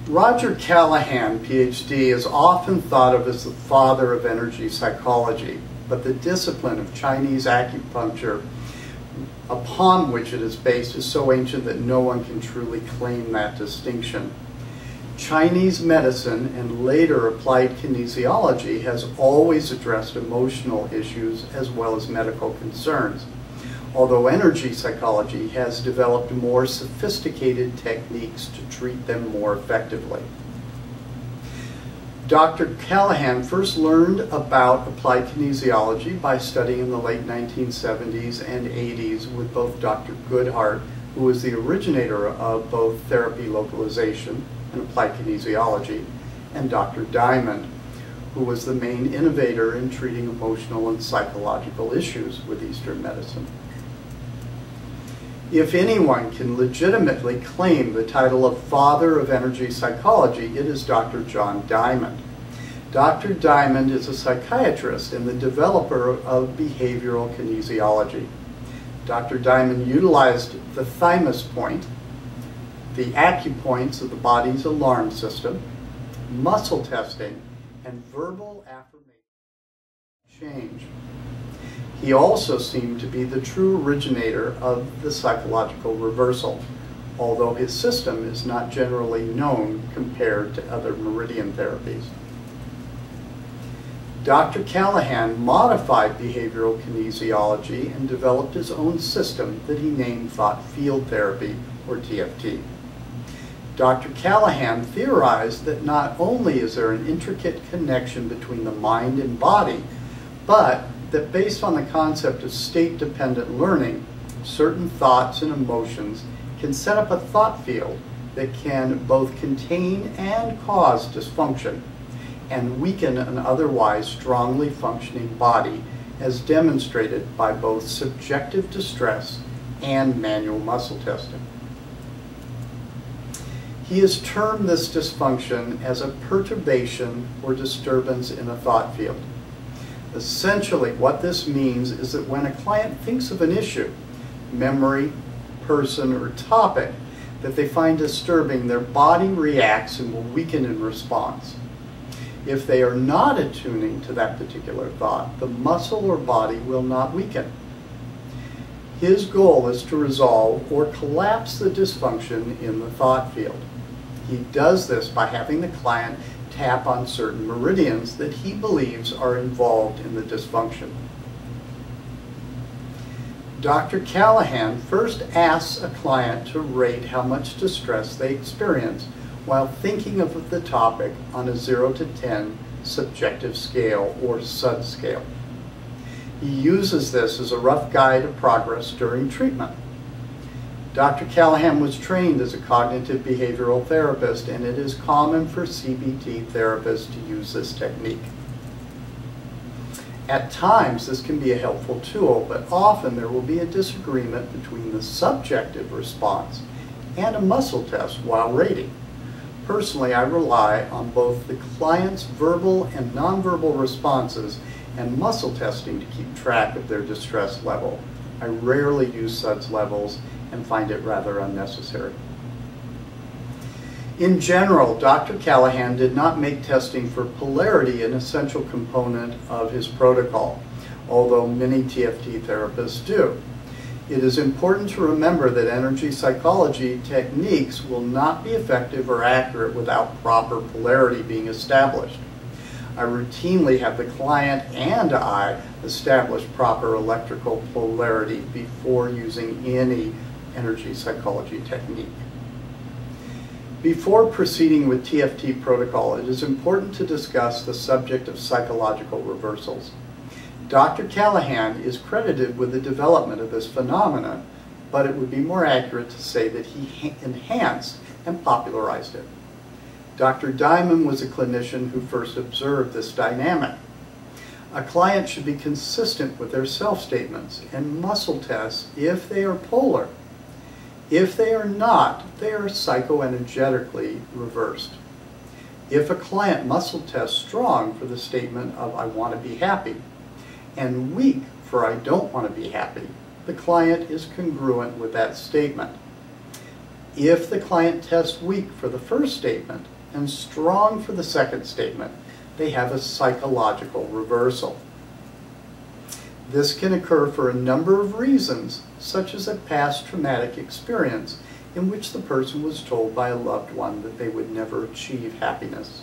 Roger Callahan, PhD, is often thought of as the father of energy psychology, but the discipline of Chinese acupuncture upon which it is based is so ancient that no one can truly claim that distinction. Chinese medicine and later applied kinesiology has always addressed emotional issues as well as medical concerns, although energy psychology has developed more sophisticated techniques to treat them more effectively. Dr. Callahan first learned about applied kinesiology by studying in the late 1970s and 80s with both Dr. Goodhart, who was the originator of both therapy localization and applied kinesiology, and Dr. Diamond, who was the main innovator in treating emotional and psychological issues with Eastern medicine. If anyone can legitimately claim the title of father of energy psychology, it is Dr. John Diamond. Dr. Diamond is a psychiatrist and the developer of behavioral kinesiology. Dr. Diamond utilized the thymus point, the acupoints of the body's alarm system, muscle testing, and verbal affirmation change. He also seemed to be the true originator of the psychological reversal, although his system is not generally known compared to other meridian therapies. Dr. Callahan modified behavioral kinesiology and developed his own system that he named thought field therapy, or TFT. Dr. Callahan theorized that not only is there an intricate connection between the mind and body, but that based on the concept of state-dependent learning, certain thoughts and emotions can set up a thought field that can both contain and cause dysfunction and weaken an otherwise strongly functioning body, as demonstrated by both subjective distress and manual muscle testing. He has termed this dysfunction as a perturbation or disturbance in a thought field. Essentially, what this means is that when a client thinks of an issue, memory, person, or topic that they find disturbing, their body reacts and will weaken in response. If they are not attuning to that particular thought, the muscle or body will not weaken. His goal is to resolve or collapse the dysfunction in the thought field. He does this by having the client tap on certain meridians that he believes are involved in the dysfunction. Dr. Callahan first asks a client to rate how much distress they experience while thinking of the topic on a 0 to 10 subjective scale, or SUD scale. He uses this as a rough guide of progress during treatment. Dr. Callahan was trained as a cognitive behavioral therapist, and it is common for CBT therapists to use this technique. At times, this can be a helpful tool, but often there will be a disagreement between the subjective response and a muscle test while rating. Personally, I rely on both the client's verbal and nonverbal responses and muscle testing to keep track of their distress level. I rarely use SUDS levels and find it rather unnecessary. In general, Dr. Callahan did not make testing for polarity an essential component of his protocol, although many TFT therapists do. It is important to remember that energy psychology techniques will not be effective or accurate without proper polarity being established. I routinely have the client and I establish proper electrical polarity before using any energy psychology technique. Before proceeding with TFT protocol, it is important to discuss the subject of psychological reversals. Dr. Callahan is credited with the development of this phenomenon, but it would be more accurate to say that he enhanced and popularized it. Dr. Diamond was a clinician who first observed this dynamic. A client should be consistent with their self-statements and muscle tests if they are polar. If they are not, they are psychoenergetically reversed. If a client muscle tests strong for the statement of "I want to be happy" and weak for "I don't want to be happy," the client is congruent with that statement. If the client tests weak for the first statement and strong for the second statement. They have a psychological reversal. This can occur for a number of reasons, such as a past traumatic experience in which the person was told by a loved one that they would never achieve happiness.